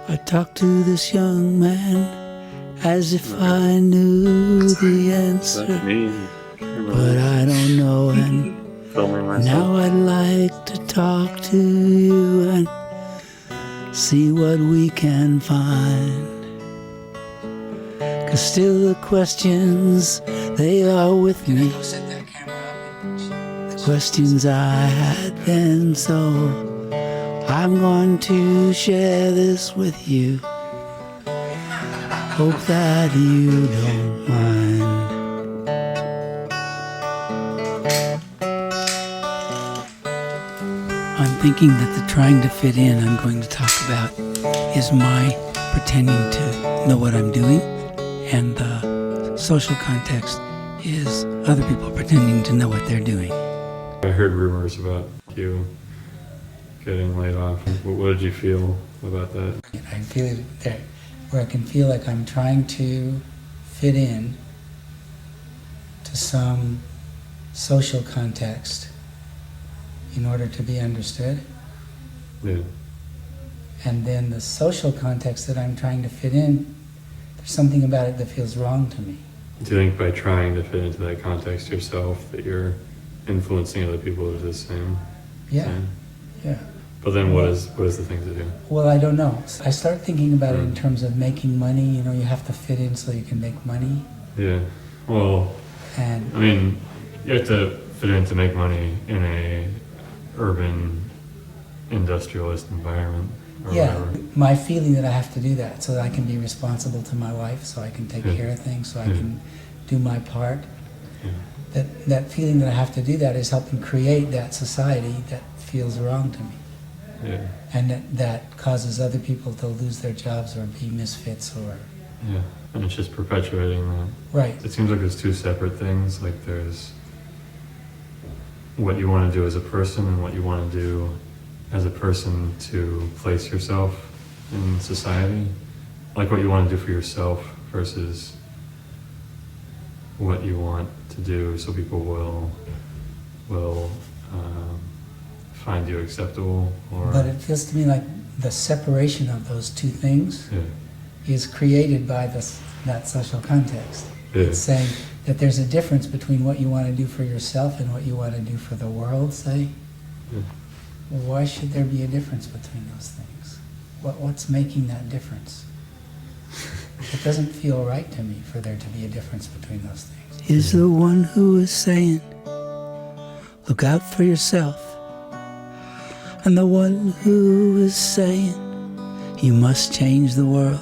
I talked to this young man as if I knew the answer, That's me. but I don't know, and Filming myself. now I'd like to talk to you and see what we can find. 'Cause still the questions, they are with me, the questions I had then, so I'm going to share this with you. Hope that you don't mind. I'm thinking that the trying to fit in I'm going to talk about is my pretending to know what I'm doing, and the social context is other people pretending to know what they're doing. I heard rumors about you getting laid off. What did you feel about that? I feel it there, where I can feel like I'm trying to fit in to some social context in order to be understood. Yeah. And then the social context that I'm trying to fit in, there's something about it that feels wrong to me. Do you think by trying to fit into that context yourself that you're influencing other people to do the same? Yeah, thing? yeah. But then what is the thing to do? Well, I don't know. I start thinking about it in terms of making money. You know, you have to fit in so you can make money. Yeah. Well, And I mean, you have to fit in to make money in a urban industrialist environment or yeah, whatever. my feeling that I have to do that so that I can be responsible to my wife, so I can take care of things, so I can do my part. Yeah. That feeling that I have to do that is helping create that society that feels wrong to me. Yeah. And that causes other people to lose their jobs or be misfits or... Yeah. And it's just perpetuating that. Right. It seems like there's two separate things. Like there's what you want to do as a person and what you want to do as a person to place yourself in society. Like what you want to do for yourself versus what you want to do so people will find you acceptable. Or But it feels to me like the separation of those two things yeah. is created by that social context. Yeah. It's saying that there's a difference between what you want to do for yourself and what you want to do for the world, say. Yeah. Well, why should there be a difference between those things? What's making that difference? It doesn't feel right to me for there to be a difference between those things. Is the one who is saying, look out for yourself. And the one who is saying, you must change the world.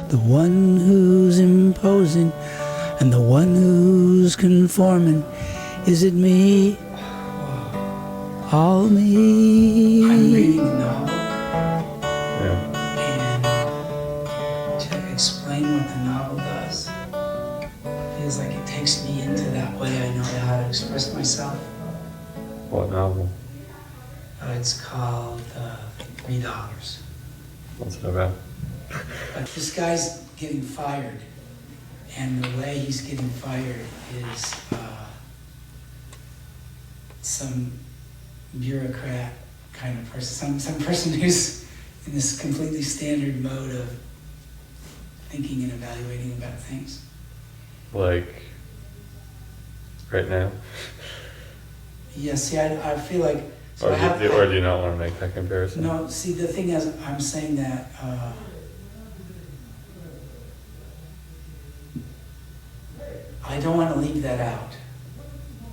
The one who's imposing and the one who's conforming. Is it me? All me? I'm reading a novel. Yeah. And to explain what the novel does, it feels like it takes me into that way I know how to express myself. What novel? It's called $3. What's it about? But this guy's getting fired, and the way he's getting fired is some bureaucrat kind of person, some person who's in this completely standard mode of thinking and evaluating about things. Like right now? Yeah, see, I feel like... So Or do you not want to make that comparison? No, see, the thing is, I'm saying that I don't want to leave that out.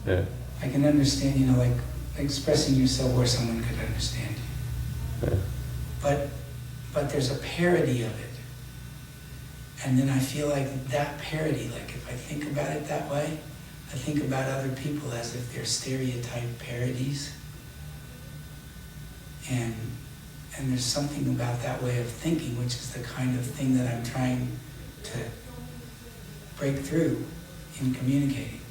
Yeah. I can understand, you know, like expressing yourself where someone could understand you. Yeah. But there's a parody of it. And then I feel like that parody, like if I think about it that way, I think about other people as if they're stereotype parodies. And there's something about that way of thinking, which is the kind of thing that I'm trying to break through in communicating.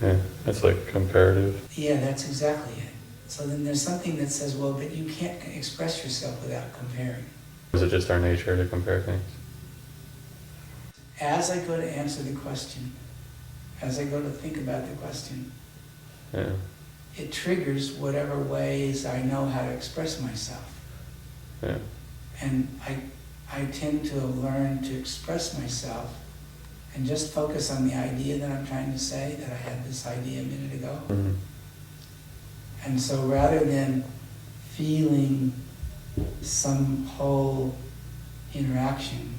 Yeah, it's like comparative. Yeah, that's exactly it. So then there's something that says, well, but you can't express yourself without comparing. Is it just our nature to compare things? As I go to answer the question, as I go to think about the question, Yeah. it triggers whatever ways I know how to express myself. Yeah. And I tend to learn to express myself and just focus on the idea that I'm trying to say, that I had this idea a minute ago. Mm-hmm. And so rather than feeling some whole interaction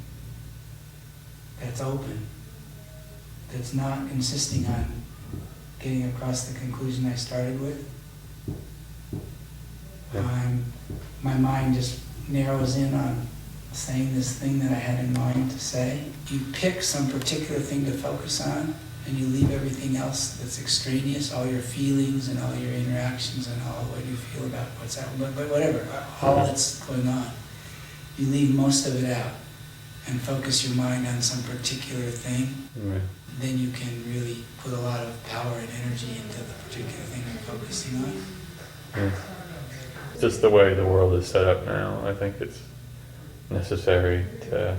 that's open, that's not insisting on getting across the conclusion I started with, my mind just narrows in on saying this thing that I had in mind to say. You pick some particular thing to focus on, and you leave everything else that's extraneous, all your feelings and all your interactions and all what you feel about what's happening, but whatever, all that's going on. You leave most of it out and focus your mind on some particular thing. Right. Then you can really put a lot of power and energy into the particular thing you're focusing on. Yeah. Just the way the world is set up now, I think it's necessary to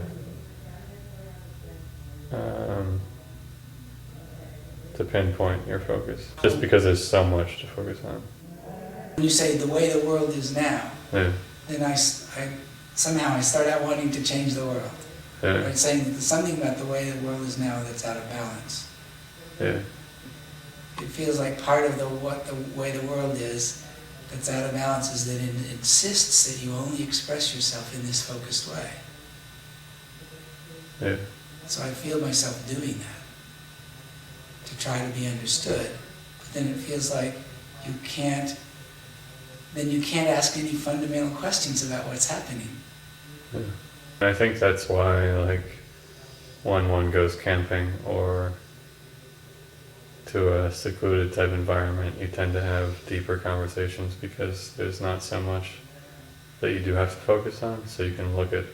pinpoint your focus, just because there's so much to focus on. When you say the way the world is now, Yeah. then I somehow I start out wanting to change the world. Yeah. Right? Saying that there's something about the way the world is now that's out of balance. Yeah. It feels like part of the way the world is that's out of balance is that it insists that you only express yourself in this focused way. Yeah. So I feel myself doing that to try to be understood. But then it feels like you can't ask any fundamental questions about what's happening. Yeah. I think that's why, like, when one goes camping or to a secluded type environment, you tend to have deeper conversations because there's not so much that you do have to focus on, so you can look at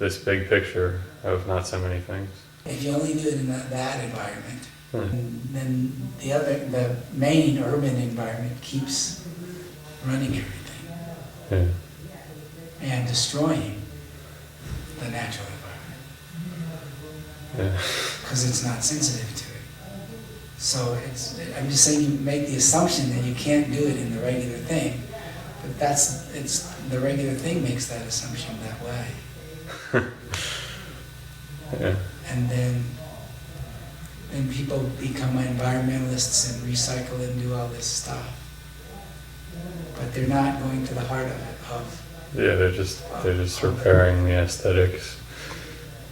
this big picture of not so many things. If you only do it in that environment, then the main urban environment keeps running everything. Yeah. And destroying the natural environment. Yeah. Because it's not sensitive to it. So I'm just saying you make the assumption that you can't do it in the regular thing, but the regular thing makes that assumption that way. Yeah. And then people become environmentalists and recycle and do all this stuff. But they're not going to the heart of it. Yeah, they're just repairing the aesthetics,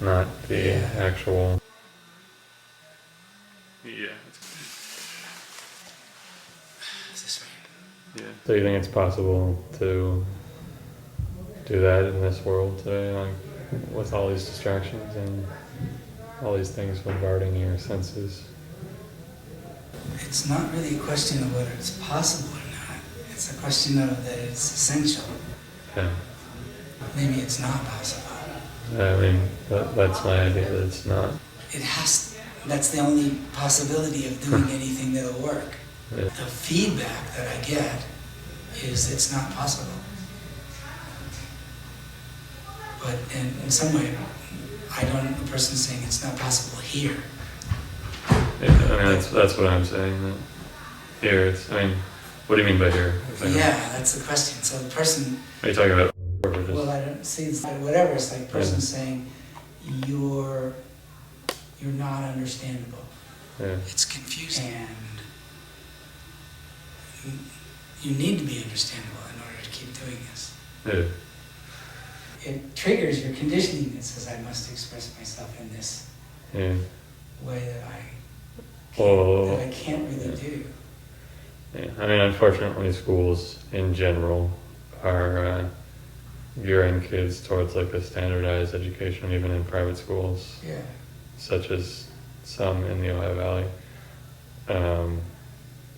not the actual. Yeah. Is this right? Yeah. So you think it's possible to do that in this world today, like with all these distractions and all these things bombarding your senses? It's not really a question of whether it's possible or not. It's a question of that it's essential. Yeah. Maybe it's not possible. I mean, that's my idea, that it's not. That's the only possibility of doing anything that'll work. Yeah. The feedback that I get is it's not possible. But in some way, the person's saying it's not possible here. Yeah, I mean, that's what I'm saying. That here, what do you mean by here? Yeah, that's the question. So the person... Are you talking about... Well, I don't see, it's like whatever, it's like a person saying, you're not understandable. Yeah. It's confusing. And you need to be understandable in order to keep doing this. Yeah. It triggers your conditioning that says I must express myself in this way that I can't really do. Yeah. I mean, unfortunately, schools in general are gearing kids towards like a standardized education, even in private schools, such as some in the Ohio Valley.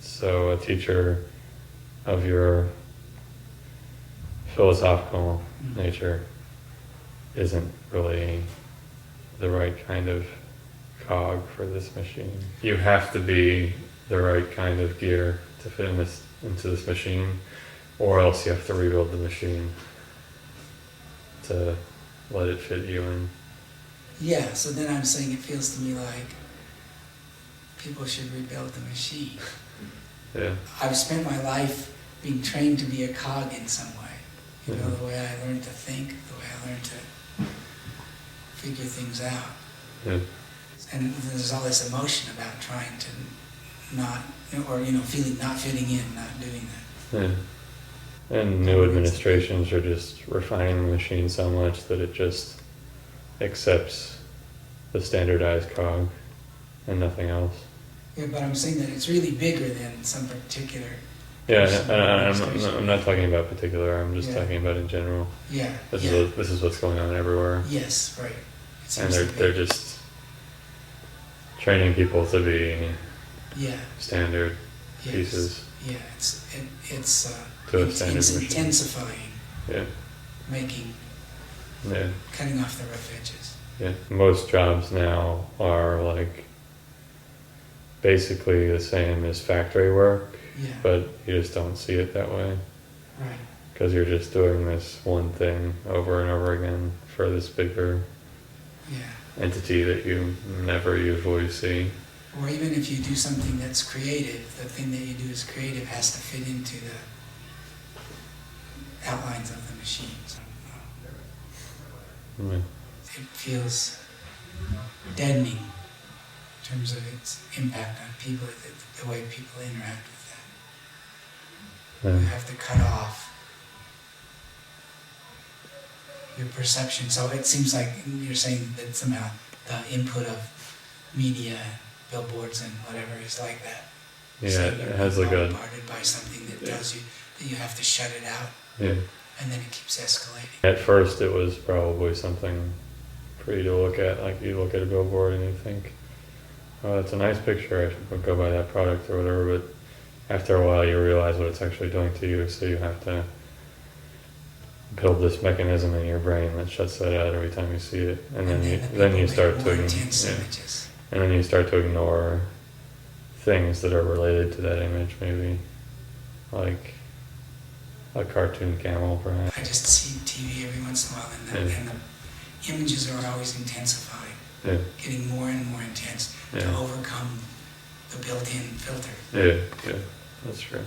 So a teacher of your philosophical nature isn't really the right kind of cog for this machine. You have to be the right kind of gear to fit into this machine, or else you have to rebuild the machine to let it fit you in. Yeah, so then I'm saying it feels to me like people should rebuild the machine. Yeah. I've spent my life being trained to be a cog in some way, You know, the way I learned to think, the way I learned to figure things out. Yeah. And there's all this emotion about trying to not, or, feeling not fitting in, not doing that. Yeah. And new administrations are just refining the machine so much that it just accepts the standardized cog and nothing else. Yeah, but I'm saying that it's really bigger than some particular. Yeah, I'm not talking about particular. I'm just talking about in general. Yeah. This is what's going on everywhere. Yes, right. And they're just training people to be standard pieces. Yeah, it's intensifying. Yeah. Making. Yeah. Cutting off the rough edges. Yeah. Most jobs now are like basically the same as factory work, but you just don't see it that way. Right. Because you're just doing this one thing over and over again for this bigger entity that you never usually see. Or even if you do something that's creative, the thing that you do is creative has to fit into the outlines of the machine. So, it feels deadening in terms of its impact on people, the way people interact with that. You have to cut off your perception. So it seems like you're saying that somehow the input of media, billboards and whatever is like that. Yeah, so it has like a... bombarded by something that tells you that you have to shut it out. Yeah. And then it keeps escalating. At first it was probably something for you to look at, like you look at a billboard and you think, oh, that's a nice picture, I should go buy that product or whatever, but after a while you realize what it's actually doing to you, so you have to build this mechanism in your brain that shuts that out every time you see it, and then you start to and then you start to ignore things that are related to that image, maybe like a cartoon camel, perhaps. I just see TV every once in a while, and the images are always intensifying, getting more and more intense to overcome the built-in filter. Yeah, that's true.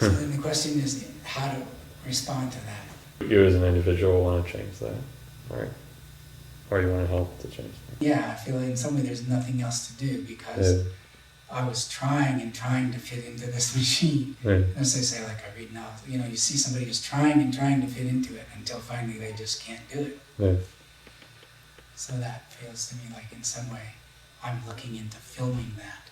So then the question is how to respond to that. You as an individual want to change that, right? Or you want to help to change that? Yeah, I feel like in some way there's nothing else to do because I was trying to fit into this machine. As they say, like I read novels, you see somebody who's trying to fit into it until finally they just can't do it. So that feels to me like in some way I'm looking into filming that.